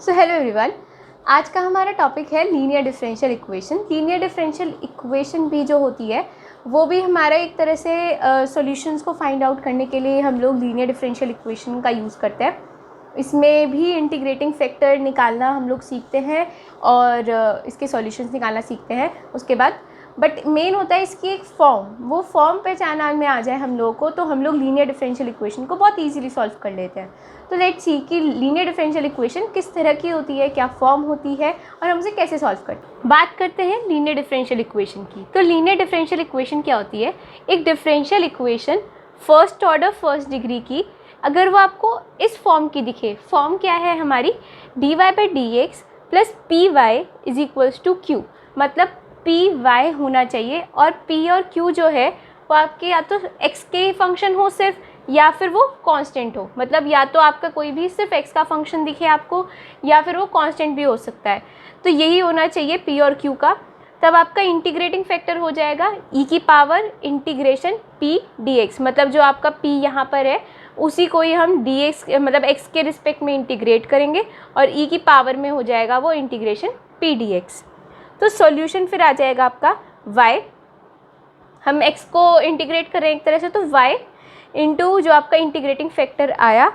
So hello everyone, आज का हमारा टॉपिक है linear differential equation. Linear differential equation भी जो होती है वो भी हमारा एक तरह से सॉल्यूशंस को फाइंड आउट करने के लिए हम लोग लीनियर डिफरेंशियल इक्वेशन का यूज़ करते हैं। इसमें भी इंटीग्रेटिंग फैक्टर निकालना हम लोग सीखते हैं और इसके सॉल्यूशंस निकालना सीखते हैं उसके बाद। बट मेन होता है इसकी एक फॉर्म, वो फॉर्म पहचान में आ जाए हम लोगों को तो हम लोग लीनियर डिफरेंशियल इक्वेशन को बहुत इजीली सॉल्व कर लेते हैं। तो लेट्स सी कि लीनियर डिफरेंशियल इक्वेशन किस तरह की होती है, क्या फॉर्म होती है और हम उसे कैसे सॉल्व करते हैं। बात करते हैं लीनियर डिफरेंशियल इक्वेशन की। तो लीनियर डिफरेंशियल इक्वेशन क्या होती है? एक differential equation first order first degree की, अगर वो आपको इस फॉर्म की दिखे। फॉर्म क्या है हमारी? dy by d x plus p y is equals to q. मतलब पी वाई होना चाहिए और पी और क्यू जो है वो आपके या तो एक्स के फंक्शन हो सिर्फ, या फिर वो कांस्टेंट हो। मतलब या तो आपका कोई भी सिर्फ एक्स का फंक्शन दिखे आपको, या फिर वो कांस्टेंट भी हो सकता है। तो यही होना चाहिए पी और क्यू का। तब आपका इंटीग्रेटिंग फैक्टर हो जाएगा ई की power integration P D x. मतलब जो आपका पी यहाँ पर है उसी को ही हम डी एक्स मतलब एक्स के रिस्पेक्ट में इंटीग्रेट करेंगे और ई की पावर में हो जाएगा वो इंटीग्रेशन पी डी एक्स। तो सॉल्यूशन फिर आ जाएगा आपका y, हम x को इंटीग्रेट कर रहे हैं एक तरह से, तो y इंटू जो आपका इंटीग्रेटिंग फैक्टर आया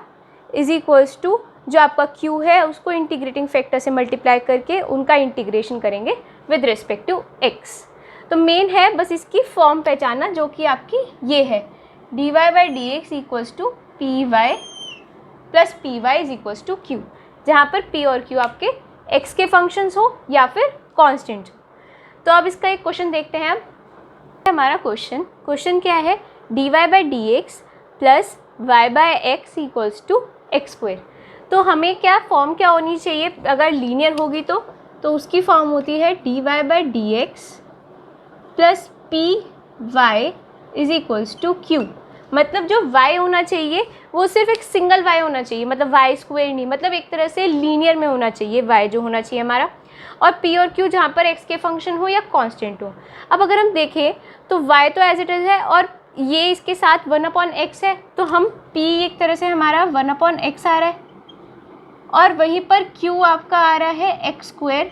इज इक्वल्स टू जो आपका q है उसको इंटीग्रेटिंग फैक्टर से मल्टीप्लाई करके उनका इंटीग्रेशन करेंगे विद रिस्पेक्ट टू x। तो मेन है बस इसकी फॉर्म पहचाना जो कि आपकी ये है dy by d x equals to p y plus p y is equals to q, जहाँ पर p और q आपके x के फंक्शंस हो या फिर कांस्टेंट। तो अब इसका एक क्वेश्चन देखते हैं। अब हमारा क्वेश्चन क्या है? dy by d x plus y by x equals to x square. तो हमें क्या फॉर्म क्या होनी चाहिए अगर लीनियर होगी तो उसकी फॉर्म होती है dy by d x plus p y is equals to q. मतलब जो y होना चाहिए वो सिर्फ एक सिंगल y होना चाहिए, मतलब वाई स्क्वायर नहीं, मतलब एक तरह से लीनियर में होना चाहिए y जो होना चाहिए हमारा, और p और q जहाँ पर x के फंक्शन हो या कांस्टेंट हो। अब अगर हम देखें तो y तो एज इट इज़ है और ये इसके साथ 1/x है, तो हम p एक तरह से हमारा 1/x आ रहा है और वहीं पर q आपका आ रहा है एक्स स्क्वायर।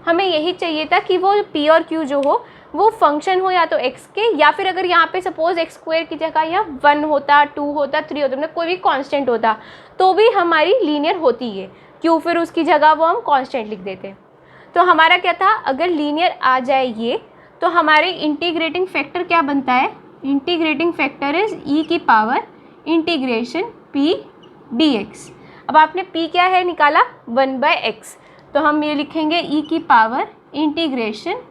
हमें यही चाहिए था कि वो p और q जो हो वो फंक्शन हो या तो x के, या फिर अगर यहाँ पे सपोज एक्स स्क्वायर की जगह यहाँ 1 होता, 2 होता, 3 होता, मतलब कोई भी कांस्टेंट होता तो भी हमारी लीनियर होती है। क्यों? फिर उसकी जगह वो हम कांस्टेंट लिख देते। तो हमारा क्या था, अगर लीनियर आ जाए ये तो हमारे इंटीग्रेटिंग फैक्टर क्या बनता है? इंटीग्रेटिंग फैक्टर इज ई की power integration P D x. अब आपने p क्या है निकाला 1/x, तो हम ये लिखेंगे ई की power integration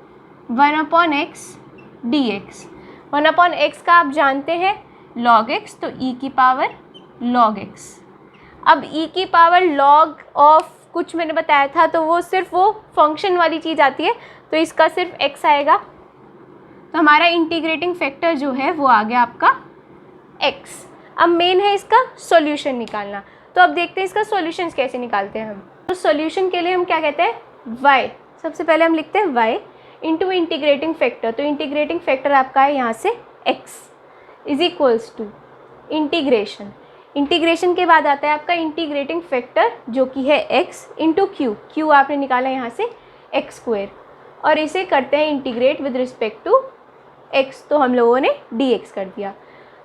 1/x dx। 1/x का आप जानते हैं log x, तो e की पावर log x। अब e की पावर log ऑफ कुछ मैंने बताया था तो वो सिर्फ वो फंक्शन वाली चीज़ आती है, तो इसका सिर्फ x आएगा। तो हमारा इंटीग्रेटिंग फैक्टर जो है वो आ गया आपका x। अब मेन है इसका सॉल्यूशन निकालना। तो अब देखते हैं इसका सॉल्यूशन कैसे निकालते हैं हम। तो सॉल्यूशन के लिए हम क्या कहते हैं? y। सबसे पहले हम लिखते हैं y इंटू इंटीग्रेटिंग फैक्टर। तो इंटीग्रेटिंग फैक्टर आपका है यहाँ से x is equals to integration के बाद आता है आपका इंटीग्रेटिंग फैक्टर जो कि है x इंटू क्यू आपने निकाला यहाँ से एक्स स्क्वायर, और इसे करते हैं integrate with respect to x, तो हम लोगों ने dx कर दिया।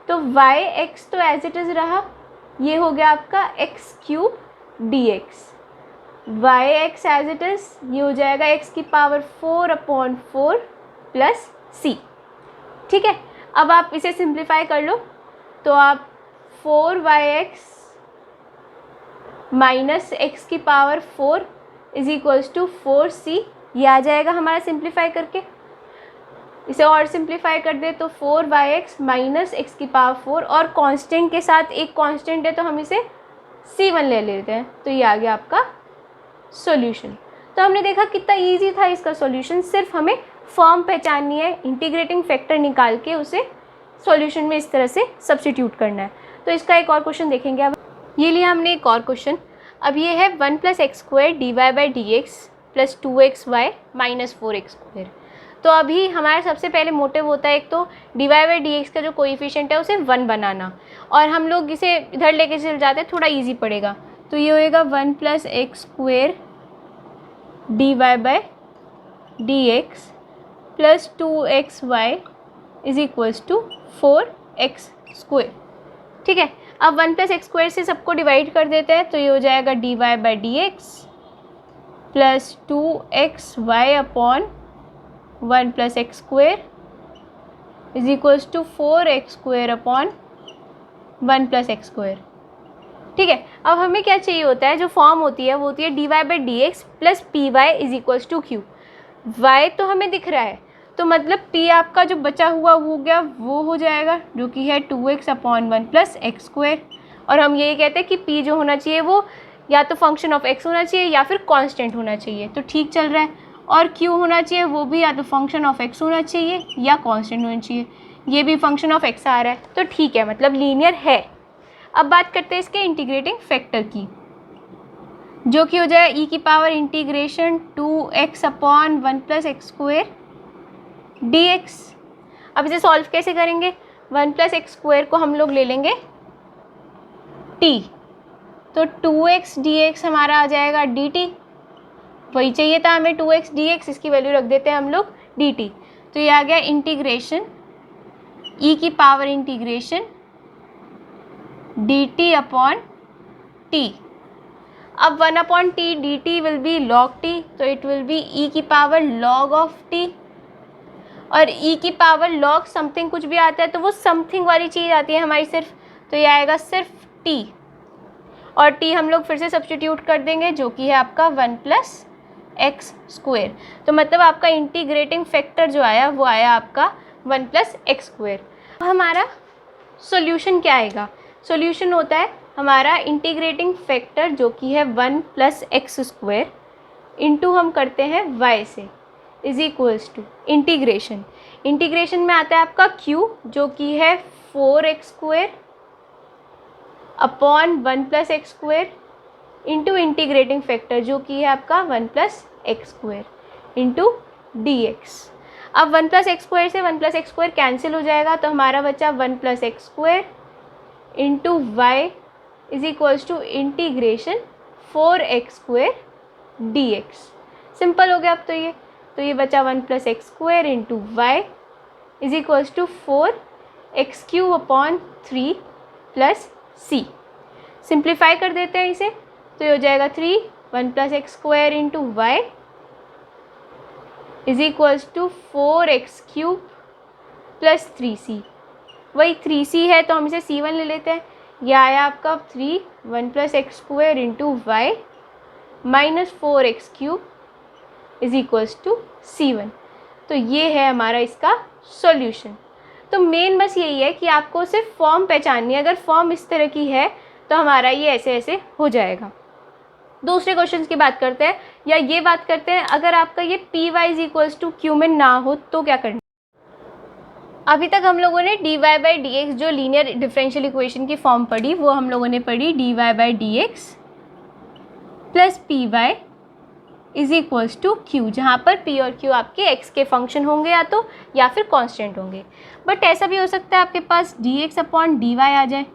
तो yx तो एज इट इज़ रहा, ये हो गया आपका x cube dx। yx as it is ये हो जाएगा x की पावर 4/4 प्लस c। ठीक है, अब आप इसे सिंप्लीफाई कर लो तो आप 4yx माइनस एक्स की power 4 is equals to 4c, ये आ जाएगा हमारा सिंप्लीफाई करके। इसे और सिंप्लीफाई कर दे तो 4yx माइनस एक्स की पावर 4, और कांस्टेंट के साथ एक कांस्टेंट है तो हम इसे c1 ले लेते हैं, तो ये आ गया आपका सॉल्यूशन। तो हमने देखा कितना इजी था इसका सॉल्यूशन, सिर्फ हमें फॉर्म पहचाननी है, इंटीग्रेटिंग फैक्टर निकाल के उसे सॉल्यूशन में इस तरह से सब्स्टिट्यूट करना है। तो इसका एक और क्वेश्चन देखेंगे। अब ये लिया हमने एक और क्वेश्चन। अब ये है 1+x square dy by d x plus 2xy minus 4x square. तो अभी हमारा सबसे पहले मोटिव होता है एक तो dy बाई डी एक्स का जो कोएफिशिएंट है उसे 1 बनाना, और हम लोग इसे इधर लेके चल जाते हैं, थोड़ा इजी पड़ेगा। तो ये होएगा 1 plus x square d y by d x plus 2xy is equals to 4x square. ठीक है, अब 1 प्लस एक्स स्क्वेयर से सबको डिवाइड कर देते हैं, तो ये हो जाएगा d y by d x plus 2xy upon 1 plus x square is equals to 4x square upon 1 plus x square. ठीक है, अब हमें क्या चाहिए होता है, जो फॉर्म होती है वो होती है d y by d x plus p y is equals to q. Y तो हमें दिख रहा है, तो मतलब पी आपका जो बचा हुआ हो गया वो हो जाएगा, जो कि है 2x upon 1 plus x square. और हम यही कहते हैं कि पी जो होना चाहिए वो या तो फंक्शन ऑफ एक्स होना चाहिए या फिर कांस्टेंट होना चाहिए, तो ठीक चल रहा है। और क्यू होना चाहिए वो भी या तो फंक्शन ऑफ एक्स होना चाहिए या कांस्टेंट होना चाहिए, ये भी फंक्शन ऑफ एक्स आ रहा है, तो ठीक है, मतलब लीनियर है। अब बात करते हैं इसके इंटीग्रेटिंग फैक्टर की, जो कि हो जाए ई की power integration 2x upon 1 plus x square d x. अब इसे सॉल्व कैसे करेंगे, 1 प्लस एक्स स्क्वेयर को हम लोग ले लेंगे t, तो 2x dx हमारा आ जाएगा dt, वही चाहिए था हमें 2x dx, इसकी वैल्यू रख देते हैं हम लोग dt। तो ये आ गया इंटीग्रेशन e की power integration dt upon t। अब 1 upon t dt will be log t, तो इट विल बी e की पावर log ऑफ t, और e की पावर log समथिंग कुछ भी आता है तो वो समथिंग वाली चीज़ आती है हमारी सिर्फ, तो ये आएगा सिर्फ t, और t हम लोग फिर से सब्स्टिट्यूट कर देंगे, जो कि है आपका 1 प्लस एक्स स्क्वेयर। तो मतलब आपका इंटीग्रेटिंग फैक्टर जो आया वो आया आपका 1 प्लस एक्स स्क्वेयर। हमारा सॉल्यूशन क्या आएगा, सॉल्यूशन होता है हमारा इंटीग्रेटिंग फैक्टर जो कि है 1 प्लस एक्स स्क्वेयर इंटू हम करते हैं y से is equals to integration, integration में आता है आपका q जो कि है 4x square upon 1 plus x square into integrating factor जो कि है आपका 1 plus x square into d x. अब 1 प्लस एक्स स्क्वेयर से 1 प्लस एक्स स्क्वेयर कैंसिल हो जाएगा, तो हमारा बचा 1 plus x square into y is equals to integration 4x square d x. Simple हो गया अब तो ये बचा 1 plus x square into y is equals to 4x cube upon 3 plus c. Simplify कर देते हैं इसे, तो ये हो जाएगा 3 1 plus x square into y is equals to 4x cube plus 3c। वही 3c है तो हम इसे c1 ले लेते हैं, यह आया आपका 3 1 plus x square into y minus 4x cube is equals to c1। तो ये है हमारा इसका सॉल्यूशन। तो मेन बस यही है कि आपको सिर्फ फॉर्म पहचाननी है, अगर फॉर्म इस तरह की है तो हमारा ये ऐसे ऐसे हो जाएगा। दूसरे क्वेश्चन की बात करते हैं, या ये बात करते हैं अगर आपका ये p y is equals to q में ना हो तो क्या करना। अभी तक हम लोगों ने d y by d x जो लीनियर डिफरेंशियल इक्वेशन की फॉर्म पढ़ी वो हम लोगों ने पढ़ी d y by d x plus p y is equals to q, जहाँ पर पी और क्यू आपके एक्स के फंक्शन होंगे या फिर कांस्टेंट होंगे। बट ऐसा भी हो सकता है आपके पास D X upon D Y आ जाए,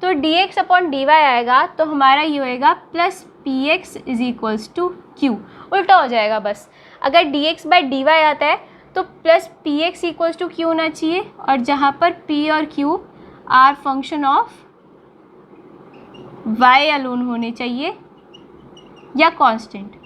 तो D X upon D Y आएगा तो हमारा ये होएगा plus P X is equals to Q, उल्टा हो जाएगा बस। अगर D x by D Y आता है तो plus P X equals to Q होना चाहिए, और जहाँ पर पी और Q are function of Y alone होने चाहिए या कांस्टेंट।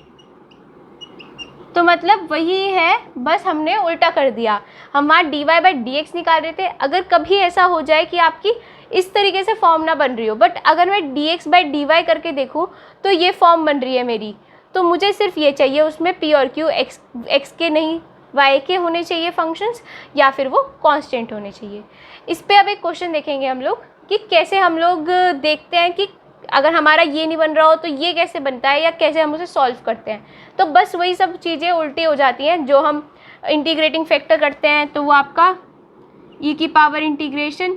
तो मतलब वही है, बस हमने उल्टा कर दिया। हम वहाँ d y by d x निकाल रहे थे। अगर कभी ऐसा हो जाए कि आपकी इस तरीके से फॉर्म ना बन रही हो, बट अगर मैं d x by D y करके देखूँ तो ये फॉर्म बन रही है मेरी, तो मुझे सिर्फ ये चाहिए, उसमें पी और क्यू एक्स के नहीं वाई के होने चाहिए फंक्शंस, या फिर वो कांस्टेंट होने चाहिए। इस पे अब एक क्वेश्चन देखेंगे हम लोग कि कैसे हम लोग देखते हैं कि अगर हमारा ये नहीं बन रहा हो तो ये कैसे बनता है, या कैसे हम उसे सॉल्व करते हैं। तो बस वही सब चीज़ें उल्टी हो जाती हैं। जो हम इंटीग्रेटिंग फैक्टर करते हैं तो वो आपका e की पावर इंटीग्रेशन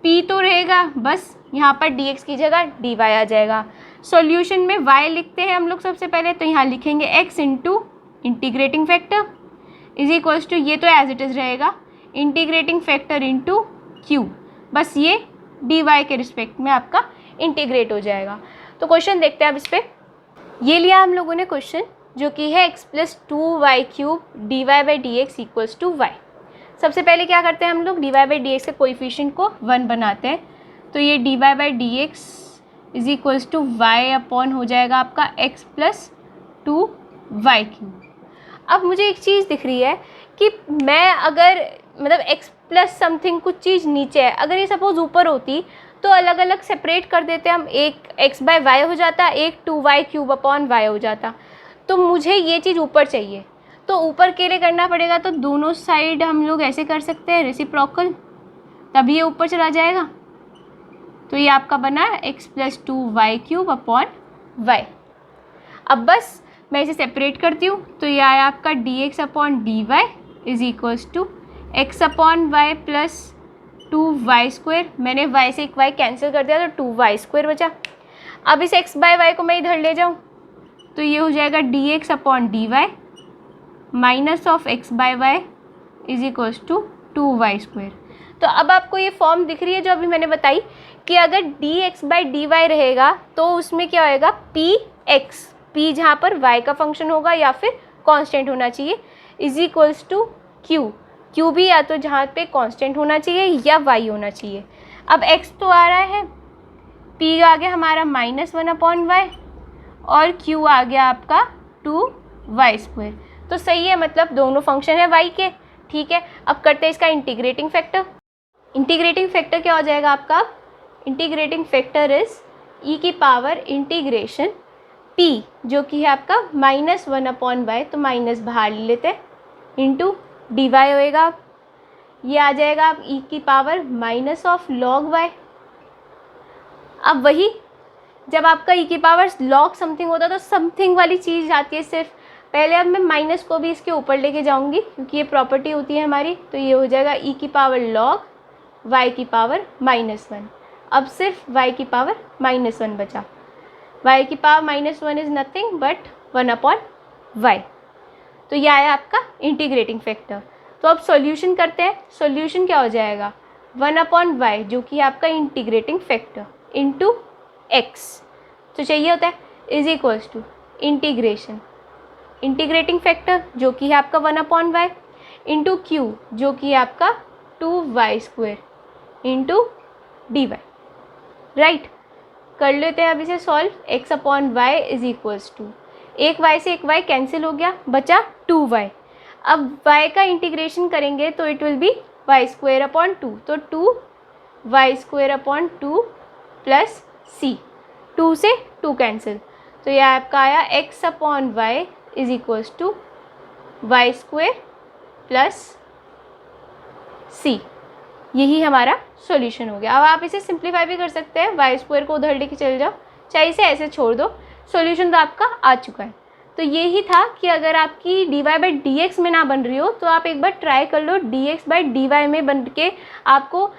p तो रहेगा, बस यहाँ पर dx की जगह dy आ जाएगा। सॉल्यूशन में y लिखते हैं हम लोग सबसे पहले, तो यहाँ लिखेंगे x into integrating factor is equals to, ये तो एज इट इज़ रहेगा, इंटीग्रेटिंग फैक्टर इंटू q, बस ये dy के रिस्पेक्ट में आपका इंटीग्रेट हो जाएगा। तो क्वेश्चन देखते हैं अब इस पर। ये लिया हम लोगों ने क्वेश्चन, जो कि है x + 2y³ dy/dx = y। सबसे पहले क्या करते हैं हम लोग, dy/dx के कोएफिशिएंट को 1 बनाते हैं। तो ये dy/dx = y अपॉन हो जाएगा आपका x + 2y³। अब मुझे एक चीज़ दिख रही है कि मैं अगर मतलब x प्लस समथिंग कुछ चीज़ नीचे है, अगर ये सपोज़ ऊपर होती तो अलग अलग सेपरेट कर देते हम, एक x/y हो जाता, एक 2y³ अपॉन y हो जाता। तो मुझे ये चीज़ ऊपर चाहिए, तो ऊपर के लिए करना पड़ेगा, तो दोनों साइड हम लोग ऐसे कर सकते हैं रेसिप्रोकल, तभी ये ऊपर चला जाएगा। तो ये आपका बना x + 2y³ अपॉन y। अब बस मैं इसे सेपरेट करती हूँ, तो ये आया आपका dx upon dy = x upon y + 2y²। मैंने y से एक y कैंसिल कर दिया तो 2y² बचा। अब इस x/y को मैं इधर ले जाऊँ तो ये हो जाएगा dx upon dy minus of x/y = 2y²। तो अब आपको ये फॉर्म दिख रही है जो अभी मैंने बताई कि अगर dx/dy रहेगा तो उसमें क्या होएगा, px, p जहाँ पर y का फंक्शन होगा या फिर कांस्टेंट होना चाहिए, = q, q भी या तो जहाँ पे कांस्टेंट होना चाहिए या y होना चाहिए। अब x तो आ रहा है, p आ गया हमारा -1/y और q आ गया आपका 2y²। तो सही है, मतलब दोनों फंक्शन है y के। ठीक है, अब करते हैं इसका इंटीग्रेटिंग फैक्टर। इंटीग्रेटिंग फैक्टर क्या हो जाएगा आपका, integrating factor is e⁻∫ p, जो कि है आपका -1/y, तो माइनस बाहर ले लेते हैं, इंटू dy होएगा। ये आ जाएगा आप e⁻⁻log y। अब वही जब आपका e⁻log समथिंग होता है तो समथिंग वाली चीज़ आती है सिर्फ। पहले अब मैं माइनस को भी इसके ऊपर लेके जाऊंगी क्योंकि ये प्रॉपर्टी होती है हमारी। तो ये हो जाएगा e⁻log y⁻1। अब सिर्फ y⁻1 बचा। y⁻1 is nothing but 1/y। तो ये आया आपका इंटीग्रेटिंग फैक्टर। तो अब सॉल्यूशन करते हैं। सॉल्यूशन क्या हो जाएगा, 1/y जो कि आपका इंटीग्रेटिंग फैक्टर इंटू x, तो चाहिए होता है = इंटीग्रेशन इंटीग्रेटिंग फैक्टर जो कि है आपका 1/y इंटू q जो कि है आपका 2y² इंटू dy। राइट, कर लेते हैं अब इसे सॉल्व। x/y = एक y से एक y कैंसिल हो गया, बचा 2y। अब y का इंटीग्रेशन करेंगे तो इट विल बी y²/2, तो 2y²/2 प्लस c, 2 से 2 कैंसिल, तो यह आपका आया x/y = y² प्लस c। यही हमारा सॉल्यूशन हो गया। अब आप इसे सिंप्लीफाई भी कर सकते हैं, y² को उधर लेके चले जाओ, चाहे इसे ऐसे छोड़ दो, सॉल्यूशन तो आपका आ चुका है। तो यही था कि अगर आपकी dy/dx में ना बन रही हो तो आप एक बार ट्राई कर लो dx/dy में बन के आपको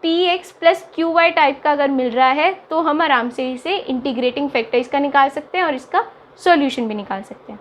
px + qy टाइप का अगर मिल रहा है तो हम आराम से इसे इंटीग्रेटिंग फैक्टर इसका निकाल सकते हैं और इसका सॉल्यूशन भी निकाल सकते हैं।